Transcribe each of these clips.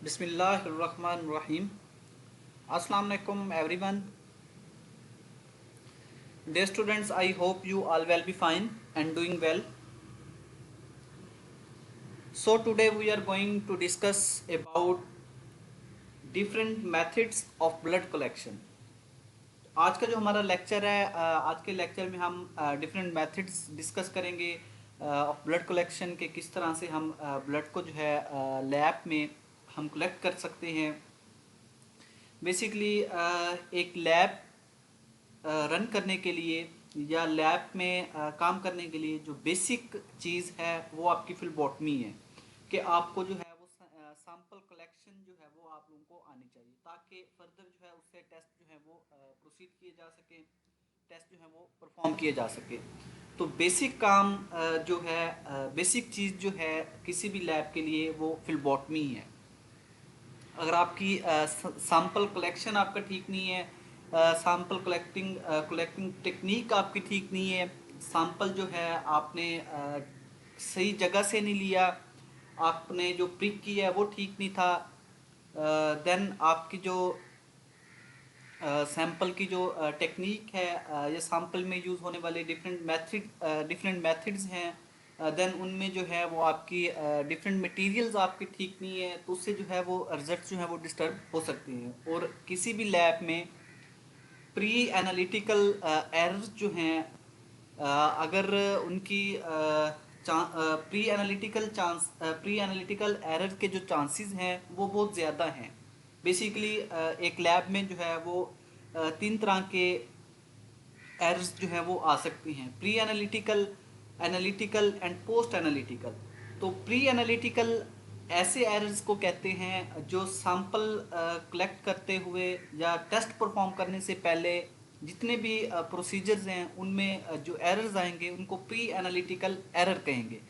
बिस्मिल्लाहिर्रहमानिर्रहीम। अस्सलाम वालेकुम everyone. Dear students, I hope you all will be fine and doing well. So today we are going to discuss about different methods of blood collection. आज का जो हमारा lecture है, आज के लेक्चर में हम डिफरेंट मेथड्स डिस्कस करेंगे ऑफ ब्लड कलेक्शन के, किस तरह से हम ब्लड को जो है लैब में हम कलेक्ट कर सकते हैं। बेसिकली एक लैब रन करने के लिए या लैब में काम करने के लिए जो बेसिक चीज़ है वो आपकी फिलबॉटमी है कि आपको जो है वो सैंपल कलेक्शन जो है वो आप लोगों को आनी चाहिए, ताकि फर्दर जो है उससे टेस्ट जो है वो प्रोसीड किए जा सके, टेस्ट जो है वो परफॉर्म किए जा सके। तो बेसिक काम जो है बेसिक चीज़ जो है किसी भी लैब के लिए वो फिलबॉटमी है। अगर आपकी सैंपल कलेक्शन आपका ठीक नहीं है, सैंपल कलेक्टिंग टेक्निक आपकी ठीक नहीं है, सैंपल जो है आपने सही जगह से नहीं लिया, आपने जो प्रिक किया है वो ठीक नहीं था, देन आपकी जो सैंपल की जो टेक्निक है या सैंपल में यूज़ होने वाले डिफरेंट मेथड्स हैं, देन उनमें जो है वो आपकी डिफरेंट मटेरियल्स आपके ठीक नहीं है, तो उससे जो है वो रिजल्ट जो है वो डिस्टर्ब हो सकते हैं। और किसी भी लैब में प्री एनालिटिकल एरर्स जो हैं, अगर उनकी प्री एनालिटिकल एरर के जो चांसेस हैं वो बहुत ज़्यादा हैं। बेसिकली एक लैब में जो है वो तीन तरह के एरर्स जो हैं वो आ सकती हैं: pre analytical, analytical and post analytical. तो प्री एनालिटिकल ऐसे एरर्स को कहते हैं जो सैंपल कलेक्ट करते हुए या टेस्ट परफॉर्म करने से पहले जितने भी प्रोसीजर्स हैं उनमें जो एरर्स आएंगे उनको प्री एनालिटिकल एरर कहेंगे।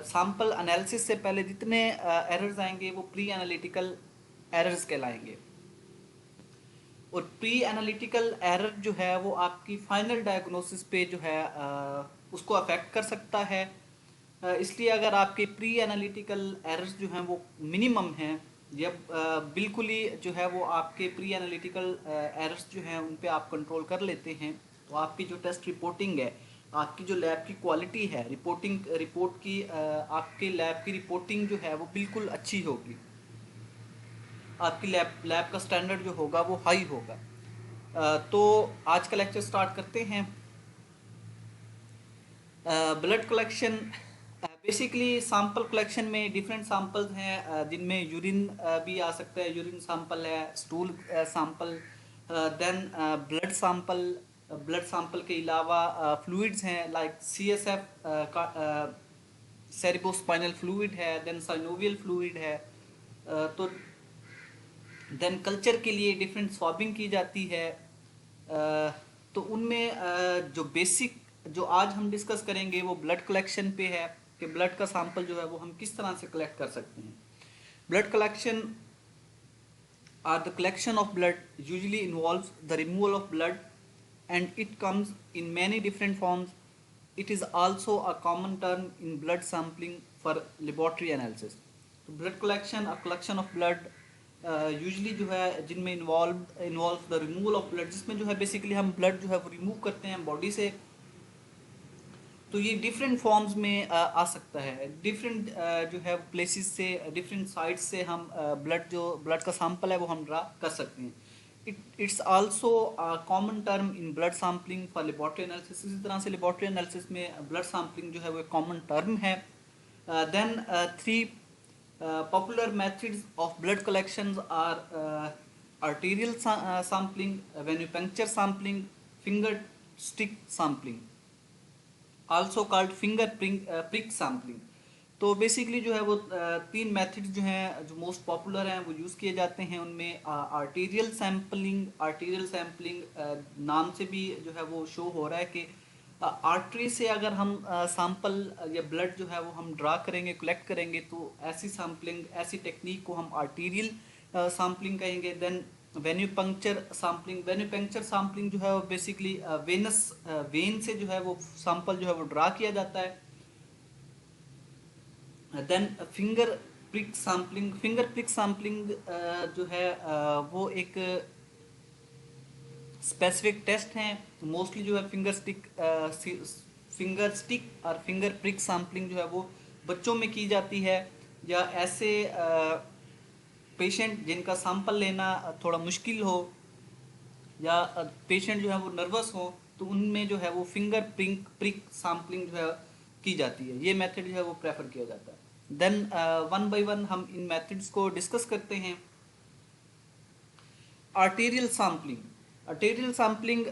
सैंपल एनालिसिस से पहले जितने एरर्स आएंगे वो प्री एनालिटिकल एरर्स कहलाएंगे। और प्री एनालिटिकल एरर जो है वो आपकी फाइनल डायग्नोसिस पे जो है उसको अफेक्ट कर सकता है। इसलिए अगर आपके प्री एनालिटिकल एरर्स जो हैं वो मिनिमम हैं या बिल्कुल ही जो है वो आपके प्री एनालिटिकल एरर्स जो हैं उन पे आप कंट्रोल कर लेते हैं, तो आपकी जो टेस्ट रिपोर्टिंग है, आपकी जो लैब की क्वालिटी है, रिपोर्ट की आपके लैब की रिपोर्टिंग जो है वो बिल्कुल अच्छी होगी, आपकी लैब का स्टैंडर्ड जो होगा वो हाई होगा। तो आज का लेक्चर स्टार्ट करते हैं। Blood collection, basically sample collection में डिफरेंट सैंपल्स हैं, जिनमें यूरिन भी आ सकता है, यूरिन सैंपल है, stool sample, then blood sample के अलावा फ्लूइड्स हैं लाइक CSF का, सेरिब्रोस्पाइनल फ्लूइड है, देन साइनोवियल फ्लूइड है। तो देन कल्चर के लिए डिफरेंट स्वाबिंग की जाती है। तो उनमें जो बेसिक जो आज हम डिस्कस करेंगे वो ब्लड कलेक्शन पे है कि ब्लड का सैंपल जो है वो हम किस तरह से कलेक्ट कर सकते हैं। Blood collection are the collection of blood usually involves the removal of blood and it comes in many different forms. It is also a common term in blood sampling for laboratory analysis. तो blood collection, a collection of blood usually जो है जिनमें involve the removal of blood, जिसमें जो है basically हम blood जो है वो रिमूव करते हैं बॉडी से। तो ये डिफरेंट फॉर्म्स में आ सकता है, डिफरेंट जो है प्लेसेस से, डिफरेंट साइट्स से हम ब्लड का सैंपल है वो हम ड्रा कर सकते हैं। It's also common term in blood sampling for laboratory analysis. इसी तरह से लेबॉर्ट्री एनालिसिस में ब्लड सैम्पलिंग जो है वो एक कॉमन टर्म है। Then three popular methods of blood collections are arterial sampling, venipuncture sampling, finger stick sampling, also called finger prick sampling। तो बेसिकली जो है वो तीन मेथड्स जो हैं जो मोस्ट पॉपुलर हैं वो यूज़ किए जाते हैं। उनमें आर्टीरियल सैम्पलिंग नाम से भी जो है वो शो हो रहा है कि आर्टरी से अगर हम सैंपल या ब्लड जो है वो हम ड्रा करेंगे, कलेक्ट करेंगे, तो ऐसी टेक्निक को हम आर्टीरियल सैम्पलिंग कहेंगे। देन वेन्यूपंक्चर सैम्पलिंग जो है वो बेसिकली वेन से जो है वो सैंपल जो है वो ड्रा किया जाता है। Then prick sampling, finger prick sampling जो है वो एक स्पेसिफिक टेस्ट हैं। मोस्टली जो है फिंगर स्टिक और फिंगर प्रिक सैम्पलिंग जो है वो बच्चों में की जाती है, या ऐसे पेशेंट जिनका सैंपल लेना थोड़ा मुश्किल हो, या पेशेंट जो है वो नर्वस हो, तो उनमें जो है वो फिंगर प्रिक सैम्पलिंग जो है की जाती है। ये मेथड जो है वो प्रेफर किया जाता है। देन वन बाय वन हम इन मेथड्स को डिस्कस करते हैं। arterial sampling. Arterial sampling,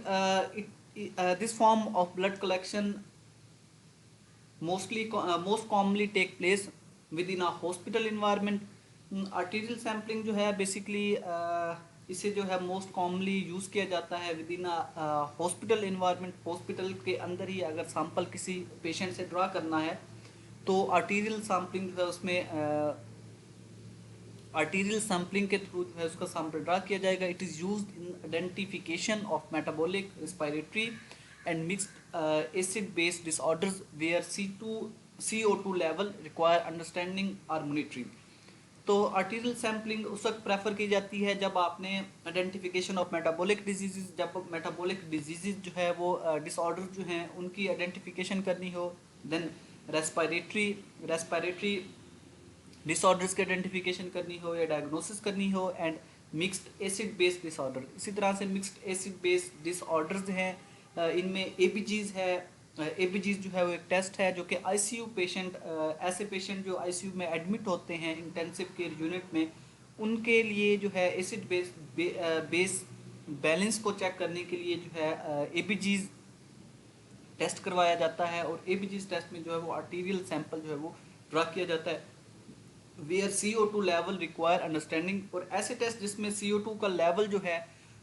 this form of blood collection most commonly take place within a hospital environment. Arterial sampling जो है basically इसे जो है मोस्ट कॉमनली यूज़ किया जाता है with in hospital environment. Hospital के अंदर ही अगर सैंपल किसी पेशेंट से ड्रा करना है तो आर्टीरियल सैम्पलिंग जो है उसमें आर्टीरियल सैम्पलिंग के थ्रू जो है उसका सैंपल ड्रा किया जाएगा। It is used in identification of metabolic, respiratory and mixed acid based disorders where CO2 level require understanding और मॉनिटरिंग। तो आर्टीरियल सैम्पलिंग उस वक्त प्रेफर की जाती है जब आपने आइडेंटिफिकेशन ऑफ मेटाबॉलिक डिजीज़, जब मेटाबॉलिक डिजीज़ जो है वो डिसऑर्डर जो हैं उनकी आइडेंटिफिकेशन करनी हो। देन रेस्पिरेटरी डिसऑर्डर्स की आइडेंटिफिकेशन करनी हो या डायग्नोसिस करनी हो, and mixed acid based disorder. इसी तरह से मिक्स्ड एसिड बेस्ड डिसऑर्डर्स हैं, इनमें एबीजीज है। एबीजीज जो है वो एक टेस्ट है जो कि आईसीयू पेशेंट, ऐसे पेशेंट जो आईसीयू में एडमिट होते हैं इंटेंसिव केयर यूनिट में, उनके लिए जो है एसिड बेस बैलेंस को चेक करने के लिए जो है एबीजीज टेस्ट करवाया जाता है। और एबीजीज टेस्ट में जो है वो आर्टीरियल सैंपल जो है वो ड्रा किया जाता है where CO2 level require understanding. और ऐसे टेस्ट जिसमें CO2 का लेवल जो है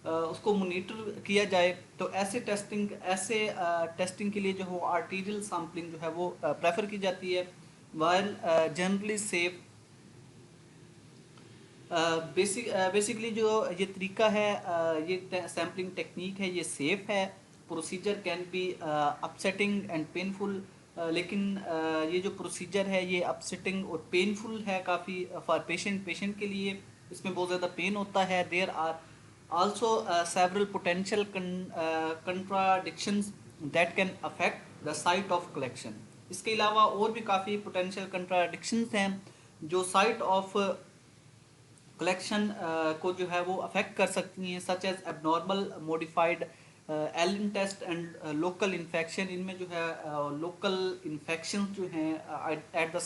उसको मोनीटर किया जाए, तो ऐसे टेस्टिंग के लिए जो है आर्टीरियल सैम्पलिंग जो है वो प्रेफर की जाती है। वाइल जनरली सेफ, बेसिकली जो ये तरीका है, ये सैम्पलिंग टेक्निक है, ये सेफ है। Procedure can be upsetting and painful, लेकिन ये जो प्रोसीजर है ये अपसेटिंग और पेनफुल है काफ़ी फॉर पेशेंट के लिए। इसमें बहुत ज़्यादा पेन होता है। There are also several potential contradictions that can affect the site of collection. इसके अलावा और भी काफ़ी पोटेंशियल कंट्राडिक्शंस हैं जो साइट ऑफ कलेक्शन को जो है वो अफेक्ट कर सकती हैं, such as abnormal modified Allen test and local infection. इनमें जो है लोकल इन्फेक्शन जो हैं at the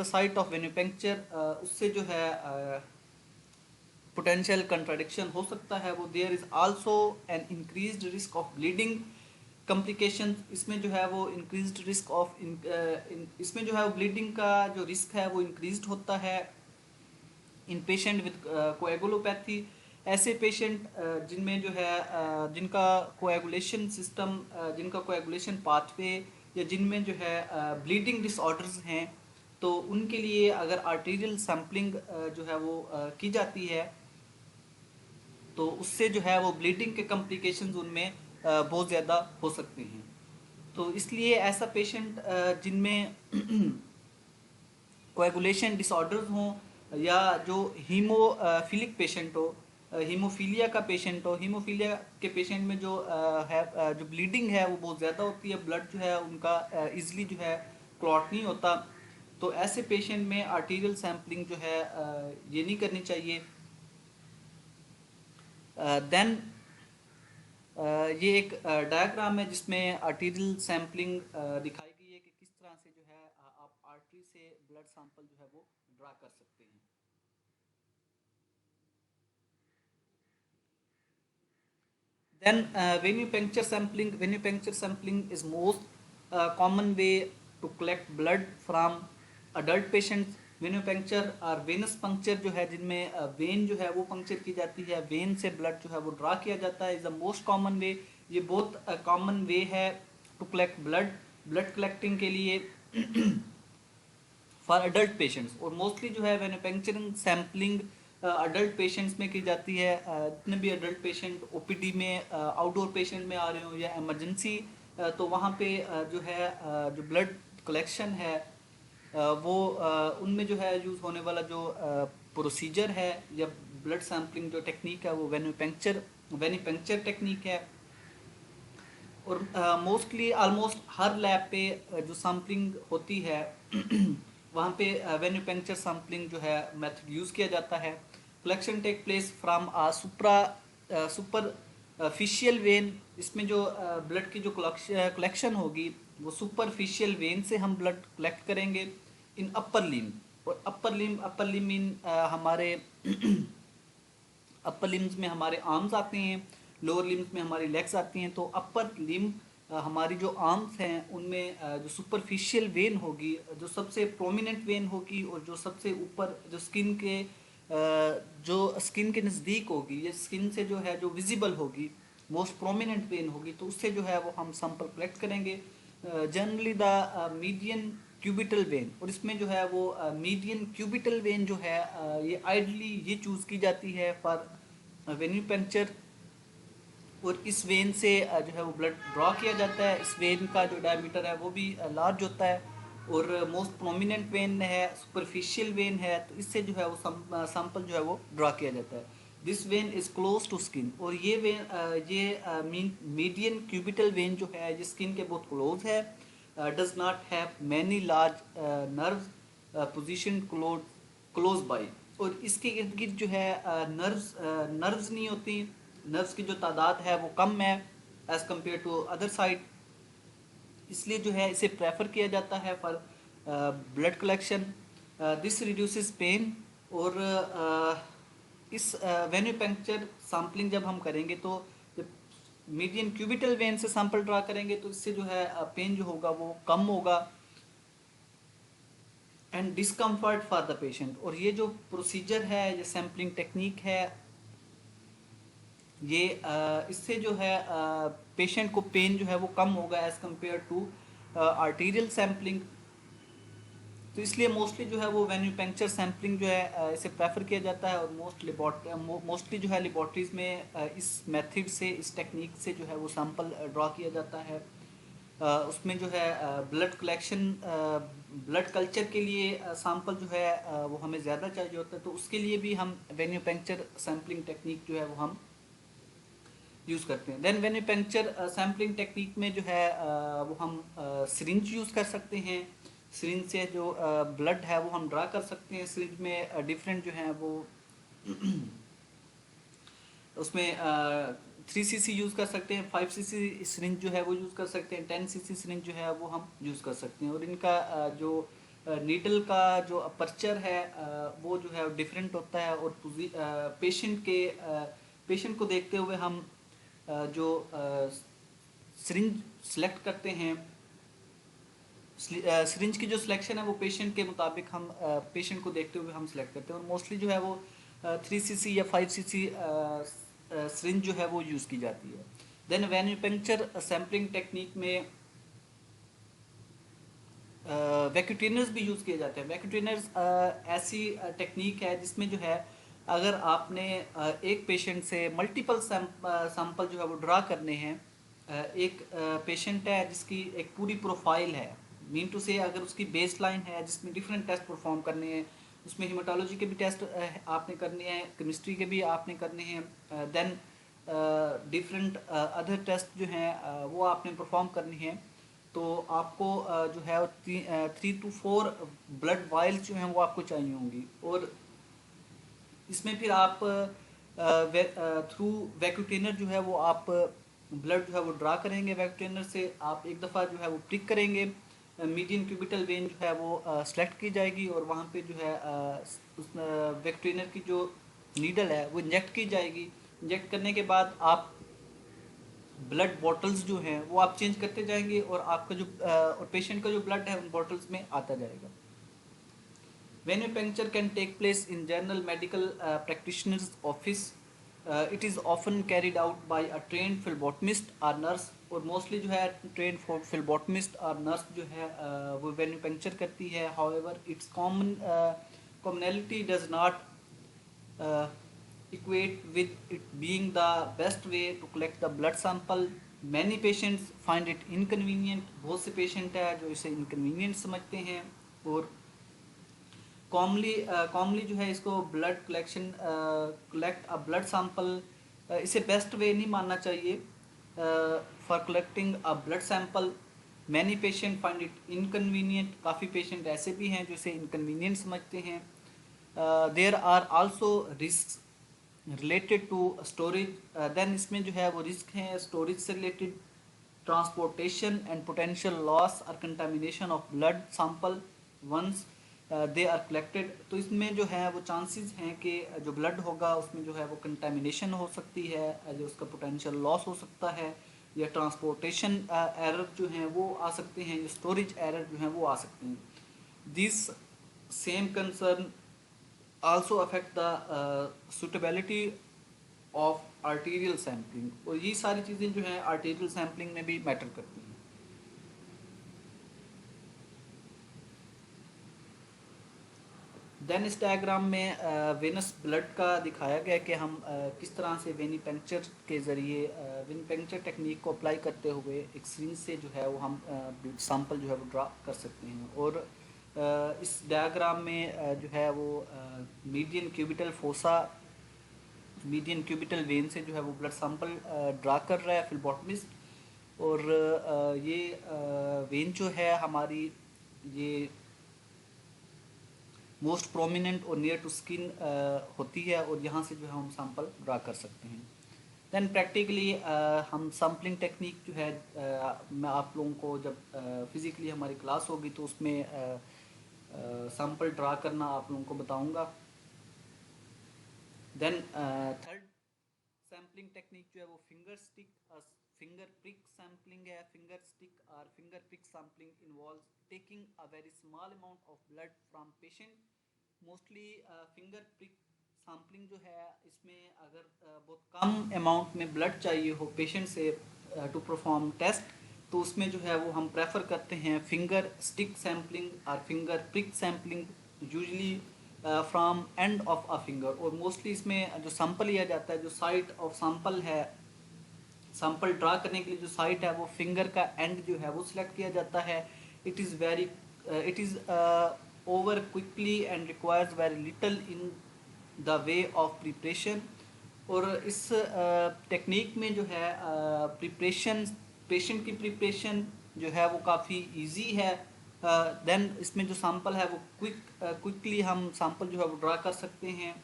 site of venipuncture, उससे जो है पोटेंशियल कंट्राडिक्शन हो सकता है वो। There is also an increased risk of bleeding complication. इसमें जो है वो इंक्रीज्ड रिस्क ऑफ इसमें जो है वो ब्लीडिंग का जो रिस्क है वो इंक्रीज्ड होता है इन पेशेंट विद कोएगुलोपैथी। ऐसे पेशेंट जिनमें जो है जिनका कोएगुलेशन सिस्टम, जिनका कोएगुलेशन पाथवे, या जिनमें जो है ब्लीडिंग डिसऑर्डर्स हैं, तो उनके लिए अगर आर्टीरियल सैम्पलिंग जो है वो की जाती है तो उससे जो है वो ब्लीडिंग के कॉम्प्लिकेशंस उनमें बहुत ज़्यादा हो सकते हैं। तो इसलिए ऐसा पेशेंट जिनमें कोएगुलेशन डिसऑर्डर्स हों, या जो हीमोफिलिक पेशेंट हो, हीमोफीलिया का पेशेंट हो, हीमोफीलिया के पेशेंट में जो जो ब्लीडिंग है वो बहुत ज़्यादा होती है, ब्लड जो है उनका ईजिली जो है क्लॉट नहीं होता, तो ऐसे पेशेंट में आर्टीरियल सैम्पलिंग जो है ये नहीं करनी चाहिए। देन ये एक डायग्राम है जिसमें आर्टीरियल सैम्पलिंग दिखाई गई है कि किस तरह से जो है आप आर्टरी से ब्लड सैंपल जो है वो ड्रा कर सकते हैं। Then venipuncture sampling is most common way to collect blood from adult patients. वेन्यूपेंक्चर और वेनस पंक्चर जो है जिनमें वेन जो है वो पंक्चर की जाती है, वेन से ब्लड जो है वो ड्रा किया जाता है, इज द मोस्ट कॉमन वे। ये बहुत कॉमन वे है टू कलेक्ट ब्लड कलेक्टिंग के लिए फॉर अडल्ट पेशेंट्स। और मोस्टली जो है वेन्यूपेंक्चरिंग सैम्पलिंग अडल्ट पेशेंट्स में की जाती है। जितने भी अडल्ट पेशेंट ओपीडी में, आउटडोर पेशेंट में आ रहे हो या इमरजेंसी, तो वहाँ पे जो है जो ब्लड कलेक्शन है उनमें जो है यूज़ होने वाला जो प्रोसीजर है या ब्लड सैम्पलिंग जो टेक्निक है वो वेन्यूपेंक्चर टेक्निक है। और मोस्टली ऑलमोस्ट हर लैब पे जो सैम्पलिंग होती है वहाँ पे वेन्यूपेंक्चर सैम्पलिंग जो है मेथड यूज़ किया जाता है। Collection take place from superficial vein. इसमें जो ब्लड की जो कलेक्शन होगी वो सुपरफिशियल वेन से हम ब्लड कलेक्ट करेंगे इन अपर लिम। और अपर लिम इन हमारे अपर लिम्स में हमारे आर्म्स आते हैं, लोअर लिम्स में हमारी लेग्स आती हैं। तो अपर लिम हमारी जो आर्म्स हैं उनमें जो सुपरफिशियल वेन होगी, जो सबसे प्रोमिनेंट वेन होगी और जो सबसे ऊपर जो स्किन के नज़दीक होगी, ये स्किन से जो है जो विजिबल होगी, मोस्ट प्रोमिनेंट वेन होगी, तो उससे जो है वो हम सैंपल कलेक्ट करेंगे। Generally the median cubital when. और इसमें जो है वो मीडियन क्यूबिटल वेन जो है ये आइडली ये चूज़ की जाती है फॉर वेन्यूपेंक्चर। और इस वेन से जो है वो ब्लड ड्रॉ किया जाता है। इस वेन का जो डायमीटर है वो भी लार्ज होता है और मोस्ट प्रोमिनेंट वेन है, सुपरफिशियल वेन है, तो इससे जो है वो सैंपल जो है वो ड्रॉ किया जाता है। This vein is close to skin. और ये मीडियन क्यूबिटल वेन जो है ये स्किन के बहुत क्लोज है। Does not have many large nerve position close by. और इसके इर्द गिर्द जो है नर्व्स नहीं होती, नर्व्स की जो तादाद है वो कम है as compare to other side. इसलिए जो है इसे प्रेफर किया जाता है for blood collection. This reduces pain. और इस वेन्यूपेंक्चर सैम्पलिंग जब हम करेंगे तो जब मीडियन क्यूबिटल वेन से सैंपल ड्रा करेंगे तो इससे जो है पेन जो होगा वो कम होगा and discomfort for the patient. और ये जो प्रोसीजर है, ये सैम्पलिंग टेक्निक है, ये इससे जो है पेशेंट को पेन जो है वो कम होगा as compare to arterial sampling. तो इसलिए मोस्टली जो है वो वेन्यूपेंक्चर सैम्पलिंग जो है इसे प्रेफर किया जाता है। और मोस्टली जो है लेबॉर्ट्रीज में इस मेथड से, इस टेक्निक से जो है वो सैंपल ड्रॉ किया जाता है। उसमें जो है ब्लड कलेक्शन, ब्लड कल्चर के लिए सैंपल जो है वो हमें ज़्यादा चाहिए होता है, तो उसके लिए भी हम वेन्यूपेंक्चर सैम्पलिंग टेक्निक जो है वो हम यूज़ करते हैं। देन वेन्यूपेंक्चर सैम्पलिंग टेक्निक में जो है वो हम सिरिंज यूज़ कर सकते हैं। सिरिंज से जो ब्लड है वो हम ड्रा कर सकते हैं। सिरिंज में डिफरेंट जो है वो उसमें 3cc यूज़ कर सकते हैं, 5cc सिरिंज जो है वो यूज़ कर सकते हैं, 10cc सिरिंज जो है वो हम यूज़ कर सकते हैं। और इनका जो नीडल का जो अपर्चर है वो जो है डिफरेंट होता है। और पेशेंट को देखते हुए हम जो सिरिंज सेलेक्ट करते हैं, सिरिंज की जो सिलेक्शन है वो पेशेंट के मुताबिक हम पेशेंट को देखते हुए हम सिलेक्ट करते हैं। और मोस्टली जो है वो 3cc या 5cc सिरिंज जो है वो यूज़ की जाती है। देन वेन्यूपेंक्चर सैम्पलिंग टेक्निक में वैक्यूटेनर्स भी यूज़ किए जाते हैं। वैक्यूटेनर्स ऐसी टेक्निक है जिसमें जो है अगर आपने एक पेशेंट से मल्टीपल सैंपल जो है वो ड्रा करने हैं, एक पेशेंट है जिसकी एक पूरी प्रोफाइल है, मीन टू से अगर उसकी बेस लाइन है जिसमें डिफरेंट टेस्ट परफॉर्म करने हैं, उसमें हीमाटोलॉजी के भी टेस्ट आपने करने हैं, केमिस्ट्री के भी आपने करने हैं, देन डिफरेंट अदर टेस्ट जो हैं वो आपने परफॉर्म करनी है। तो आपको जो है 3 to 4 ब्लड वाइल्स जो हैं वो आपको चाहिए होंगी। और इसमें फिर आप थ्रू वैक्यूटेनर जो है वो आप ब्लड जो है वो ड्रा करेंगे। वैक्यूटेनर से आप एक दफ़ा जो है वो प्रिक करेंगे, मीडियन क्यूबिटल वेन जो है वो सेलेक्ट की जाएगी और वहाँ पे जो है उस वैक्यूटेनर की जो नीडल है वो इंजेक्ट की जाएगी। इंजेक्ट करने के बाद आप ब्लड बॉटल्स जो हैं वो आप चेंज करते जाएंगे और आपका जो और पेशेंट का जो ब्लड है उन बॉटल्स में आता जाएगा। Venipuncture can take place in general medical practitioner's office. It is often carried out by a trained phlebotomist or nurse। और मोस्टली जो है ट्रेंड phlebotomist और नर्स जो है वो वेन्यूपेंक्चर करती है। However, its commonality does not equate with it being the best way to collect the blood sample. Many patients find it inconvenient। बहुत से पेशेंट है जो इसे inconvenient समझते हैं। और कॉमनली जो है इसको blood collection, collect a blood sample, इसे बेस्ट वे नहीं मानना चाहिए for collecting a blood sample. Many patient find it inconvenient, काफ़ी पेशेंट ऐसे भी हैं जो इसे इनकन्वीनियंट समझते हैं। There are also risk related to storage, then इसमें जो है वो रिस्क हैं स्टोरेज से related, transportation and potential loss और contamination of blood sample once they are collected. तो इसमें जो है वो चांसेस हैं कि जो ब्लड होगा उसमें जो है वो कंटामिनेशन हो सकती है, जो उसका पोटेंशियल लॉस हो सकता है, या ट्रांसपोर्टेशन एरर जो हैं वो आ सकते हैं, या स्टोरेज एरर जो हैं वो आ सकते हैं। This same concern also affect the suitability of arterial sampling, और ये सारी चीज़ें जो हैं arterial sampling में भी मैटर करती हैं। देन इस डायग्राम में वेनस ब्लड का दिखाया गया कि हम किस तरह से वेनी पंक्चर के ज़रिए वेनी पंक्चर टेक्निक को अप्लाई करते हुए एक सिरिंज से जो है वो हम सैंपल जो है वो ड्रा कर सकते हैं। और इस डायग्राम में जो है वो median cubital fossa, median cubital vein से जो है वो ब्लड सैंपल ड्रा कर रहा है फिलबॉटमिस्ट। और ये वेन जो है हमारी ये मोस्ट प्रोमिनेंट और नियर टू स्किन होती है, और यहाँ से जो है हम सैंपल ड्रा कर सकते हैं। देन प्रैक्टिकली हम सैम्पलिंग टेक्निक जो है मैं आप लोगों को जब फिज़िकली हमारी क्लास होगी तो उसमें सैंपल ड्रा करना आप लोगों को बताऊंगा। देन थर्ड सैम्पलिंग टेक्निक जो है वो फिंगर प्रिक सैम्पलिंग है। फिंगर स्टिक और finger prick sampling involves taking a very small amount of blood from patient. Mostly finger prick sampling जो है इसमें अगर बहुत कम अमाउंट में ब्लड चाहिए हो पेशेंट से टू परफॉर्म टेस्ट, तो उसमें जो है वो हम प्रेफर करते हैं फिंगर स्टिक सैम्पलिंग और finger prick sampling, usually from end of a finger. और मोस्टली इसमें जो सैंपल लिया जाता है, जो साइट ऑफ सैंपल है, सैंपल ड्रा करने के लिए जो साइट है वो फिंगर का एंड जो है वो सिलेक्ट किया जाता है। It is over quickly and requires very little in the way of preparation. और इस टेक्निक में जो है प्रिपरेशन, पेशेंट की प्रिपरेशन जो है वो काफ़ी इजी है। देन इसमें जो सैंपल है वो क्विकली हम सैंपल जो है वो ड्रा कर सकते हैं।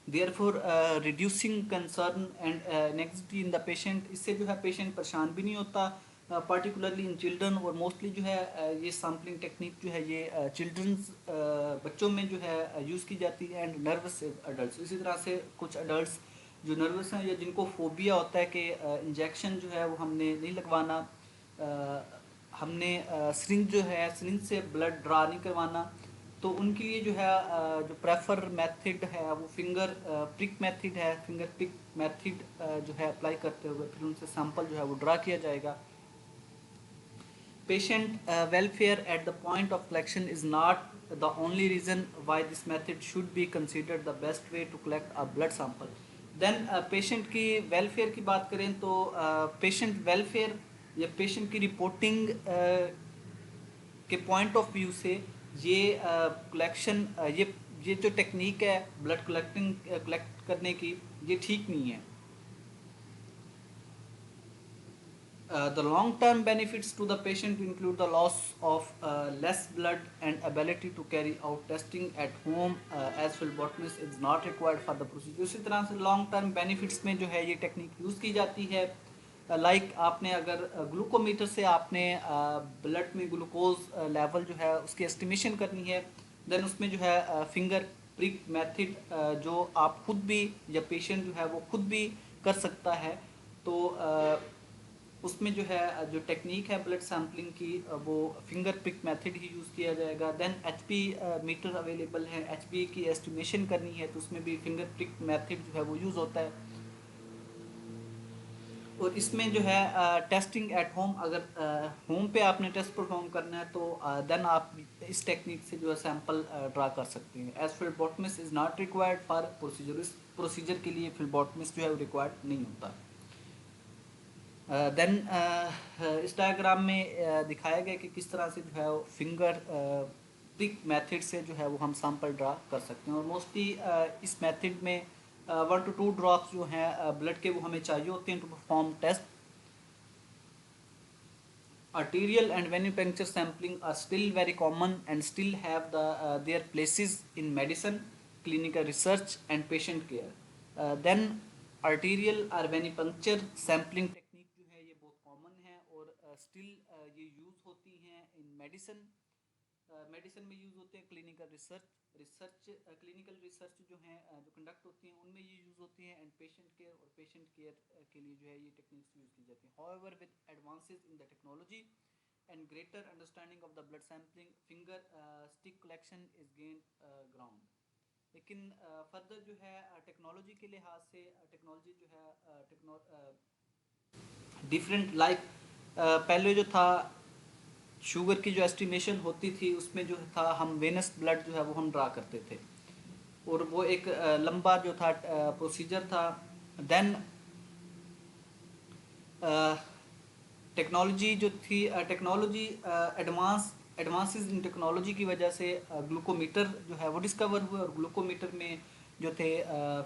Therefore reducing concern and anxiety in the patient, इससे जो है पेशेंट परेशान भी नहीं होता, पर्टिकुलरली इन चिल्ड्रन। और मोस्टली जो है ये सैम्पलिंग टेक्निक जो है ये चिल्ड्रंस बच्चों में जो है यूज़ की जाती है, एंड नर्वस अडल्ट। इसी तरह से कुछ अडल्ट जो नर्वस हैं या जिनको फोबिया होता है कि इंजेक्शन जो है वो हमने नहीं लगवाना, हमने सिरिंज जो है सिरिंज से ब्लड ड्रा नहीं करवाना, तो उनके लिए जो है जो प्रेफर मेथड है वो फिंगर प्रिक मेथड है। फिंगर प्रिक मेथड जो है अप्लाई करते हुए फिर उनसे सैंपल जो है वो ड्रा किया जाएगा। Patient welfare at the point of collection is not the only reason why this method should be considered the best way to collect a blood sample. Then patient की welfare की बात करें तो patient welfare या patient की reporting के point of view से ये कलेक्शन ये जो टेक्निक है ब्लड कलेक्ट करने की, ये ठीक नहीं है। The long-term benefits to the patient include the loss of less blood and ability to carry out testing at home as phlebotomist is not required for the procedure. इसी तरह से long-term benefits में जो है ये टेक्निक यूज़ की जाती है। लाइक आपने अगर ग्लूकोमीटर से आपने ब्लड में ग्लूकोज लेवल जो है उसकी एस्टिमेशन करनी है, देन उसमें जो है फिंगर प्रिक मेथड जो आप खुद भी या पेशेंट जो है वो खुद भी कर सकता है। तो उसमें जो है जो टेक्निक है ब्लड सैम्पलिंग की वो फिंगर प्रिक मेथड ही यूज़ किया जाएगा। देन एचपी मीटर अवेलेबल है, एचपी की एस्टिमेशन करनी है तो उसमें भी फिंगर प्रिक मेथड जो है वो यूज़ होता है। और इसमें जो है टेस्टिंग एट होम, अगर होम पे आपने टेस्ट परफॉर्म करना है तो देन आप इस टेक्निक से जो है सैंपल ड्रा कर सकते हैं। As phlebotomist is not required for procedure, इस प्रोसीजर के लिए फिलबॉटमिस्ट जो है वो रिक्वायर्ड नहीं होता। देन इस डायग्राम में दिखाया गया कि किस तरह से जो है फिंगर प्रिक मेथड से जो है वो हम सैंपल ड्रा कर सकते हैं। और मोस्टली इस मेथड में 1 to 2 ड्रॉप्स जो हैं ब्लड के वो हमें चाहिए होते हैं to perform test. Arterial and venipuncture sampling are still very common and still have their places in medicine, clinical research and patient care. Then arterial और venipuncture sampling technique जो है ये बहुत common है और still ये use होती हैं in medicine। मेडिसिन में यूज़ होते हैं। क्लिनिकल रिसर्च जो हैं जो कंडक्ट होती हैं उनमें ये यूज़ होती हैं। एंड पेशेंट केयर के लिए जो है ये टेक्निक्स यूज़ की जाती हैं। However with advances in the technology and greater understanding of the blood sampling finger stick collection is gain ground. लेकिन फर्दर जो है टेक्नोलॉजी के लिहाज से टेक्नोलॉजी जो है डिफरेंट लाइक पहले जो था शुगर की जो एस्टिमेशन होती थी उसमें जो था हम वेनस ब्लड जो है वो हम ड्रा करते थे और वो एक लंबा जो था प्रोसीजर था। देन टेक्नोलॉजी जो थी टेक्नोलॉजी एडवांसेस इन टेक्नोलॉजी की वजह से ग्लूकोमीटर जो है वो डिस्कवर हुए और ग्लूकोमीटर में जो थे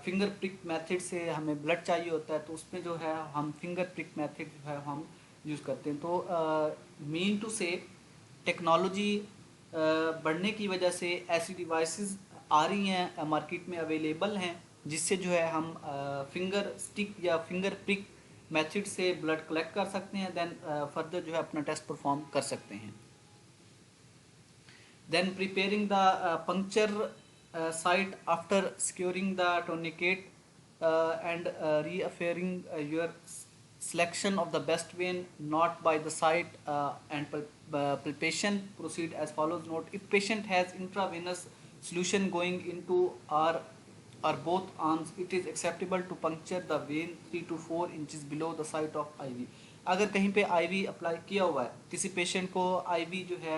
फिंगर प्रिक मेथड से हमें ब्लड चाहिए होता है तो उसमें जो है हम फिंगर प्रिक मेथड जो है हम यूज़ करते हैं। तो मीन टू से टेक्नोलॉजी बढ़ने की वजह से ऐसी डिवाइसेस आ रही हैं मार्केट में अवेलेबल हैं जिससे जो है हम फिंगर स्टिक या फिंगर प्रिक मेथड से ब्लड कलेक्ट कर सकते हैं। देन फर्दर जो है अपना टेस्ट परफॉर्म कर सकते हैं। Then preparing the puncture site after securing the tourniquet and reaffirming your selection of the best vein not by the site and palpation proceed as follows. Note, if patient has intravenous solution going into or both arms, it is acceptable to puncture the vein 3 to 4 inches below the site of IV। अगर कहीं पे IV apply किया हुआ है, किसी patient को IV जो है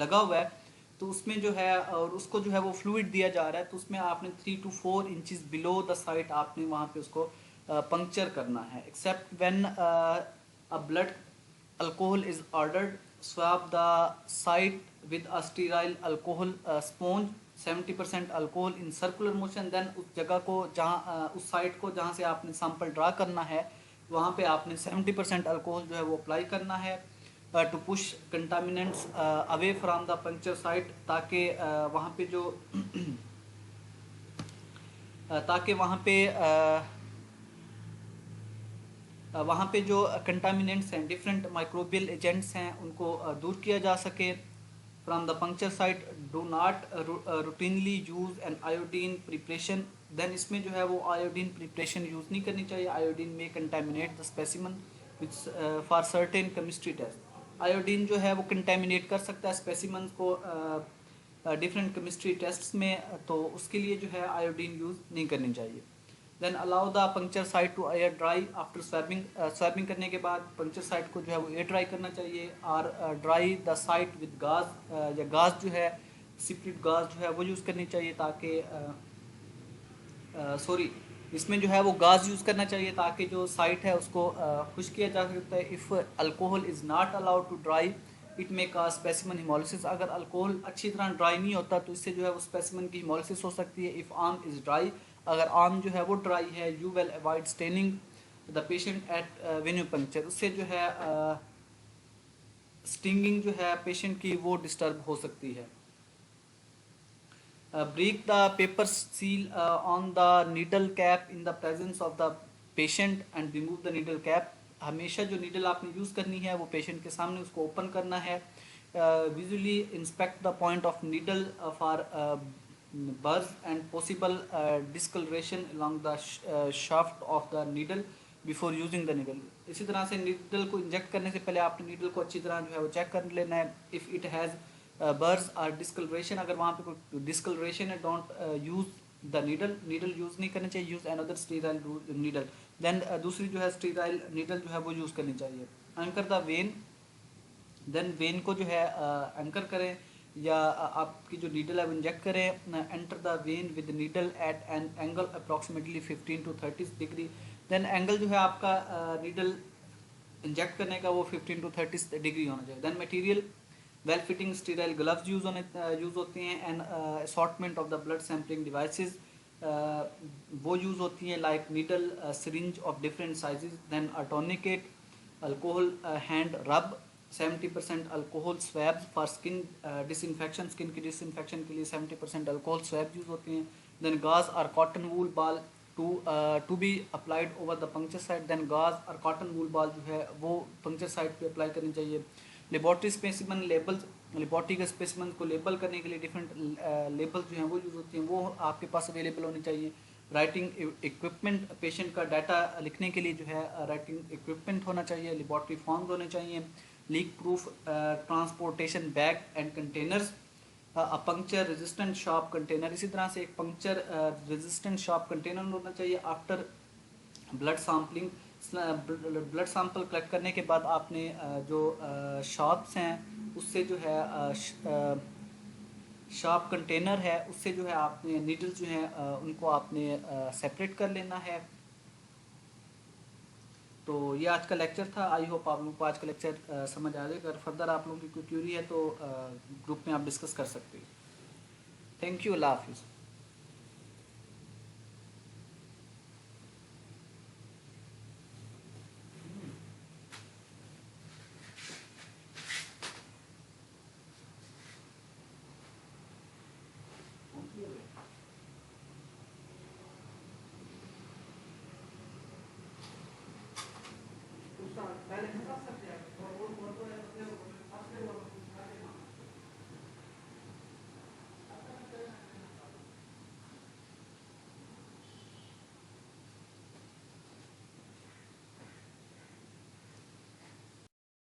लगा हुआ है तो उसमें जो है और उसको जो है वो फ्लूइड दिया जा रहा है तो उसमें आपने 3 to 4 inches below the site आपने वहाँ पे उसको पंक्चर करना है। Except when a blood alcohol is ordered swab the site with a sterile alcohol sponge 70% alcohol in circular motion. Then उस जगह को जहाँ उस साइट को जहाँ से आपने सैंपल ड्रा करना है वहाँ पे आपने 70% अल्कोहल जो है वो अप्लाई करना है to push contaminants away from the puncture site ताकि वहाँ पे जो ताकि वहाँ पे जो कंटामिनेंट्स हैं डिफरेंट माइक्रोबियल एजेंट्स हैं उनको दूर किया जा सके from the puncture site. Do not routinely use an iodine preparation. Then इसमें जो है वो आयोडीन प्रिपरेशन यूज़ नहीं करनी चाहिए। आयोडीन में contaminate the specimen which for certain chemistry test. Iodine जो है वो कंटेमिनेट कर सकता है स्पेसिमन्स को डिफरेंट केमिस्ट्री टेस्ट्स में तो उसके लिए जो है आयोडीन यूज़ नहीं करनी चाहिए। Then allow the puncture site to air dry after swabbing. Swabbing करने के बाद पंक्चर साइट को जो है वो एयर ड्राई करना चाहिए और ड्राई द साइट विद गाज या गाज जो है सिप्रिट गाज जो है वो यूज़ करनी चाहिए ताकि इसमें जो है वो गाज यूज़ करना चाहिए ताकि जो साइट है उसको खुश किया जा सकता है। If alcohol is not allowed to dry it may cause specimen haemolysis. अगर अल्कोहल अच्छी तरह ड्राई नहीं होता तो इससे जो है वो स्पेसिमन की हिमोलिसिस हो सकती है। इफ़ आर्म इज़ ड्राई, अगर आर्म जो है वो ड्राई है, you will avoid staining the patient at venepuncture. उससे जो है स्टिंगिंग जो है पेशेंट की वो डिस्टर्ब हो सकती है। Break the paper seal on the needle cap in the presence of the patient and remove the needle cap। हमेशा जो नीडल आपने यूज़ करनी है वो पेशेंट के सामने उसको ओपन करना है। Visually inspect the point of needle for burrs and possible discolouration along the shaft of the needle before using the needle. इसी तरह से नीडल को इंजेक्ट करने से पहले आपने नीडल को अच्छी तरह जो है वो चेक कर लेना है। इफ़ इट हैज़ बर्स और डिस्कलरेशन, अगर वहाँ पे कोई डिस्कलरेशन है don't use the needle use नहीं करना चाहिए। Use another sterile needle. Then दूसरी जो है स्टीराइल नीडल जो है वो यूज़ करनी चाहिए। Anchor the vein, then vein को जो है एंकर करें या आपकी जो नीडल है वो इंजेक्ट करें। Enter the vein with needle at an angle approximately 15 to 30 degree. Then angle जो है आपका नीडल इंजेक्ट करने का वो 15 to 30 डिग्री होना चाहिए। Then material well fitting sterile gloves use होते हैं, and assortment of the blood sampling devices वो यूज़ होती हैं, like needle syringe of different sizes, then tourniquet alcohol hand rub, 70% alcohol swabs for skin disinfection, skin की disinfection के लिए 70% alcohol swab use होते हैं, देन गाज और cotton wool ball to be applied over the puncture site, then gauze और cotton wool ball जो है वो पंक्चर साइट पे अप्लाई करनी चाहिए। लेबॉर्ट्री स्पेसिमन लेबल्स, लेबॉर्ट्री के स्पेसिमन को लेबल करने के लिए डिफरेंट लेबल्स जो हैं वो यूज़ होती हैं, वो आपके पास अवेलेबल होनी चाहिए। राइटिंग इक्विपमेंट, पेशेंट का डाटा लिखने के लिए जो है राइटिंग इक्विपमेंट होना चाहिए, लेबॉर्ट्री फॉर्म्स होने चाहिए, leak proof transportation bag and containers, puncture resistant shop container, इसी तरह से एक पंक्चर रेजिस्टेंट शॉप कंटेनर होना चाहिए। After blood sampling, blood sample collect करने के बाद आपने जो शॉप्स हैं उससे जो है शॉप कंटेनर है उससे जो है आपने नीडल्स जो हैं उनको आपने सेपरेट कर लेना है। तो ये आज का लेक्चर था। आई होप आप लोगों को आज का लेक्चर समझ आ जाएगा। अगर फर्दर आप लोगों की कोई क्यूरी है तो ग्रुप में आप डिस्कस कर सकते हो। थैंक यू, अल्लाह हाफिज़। पहले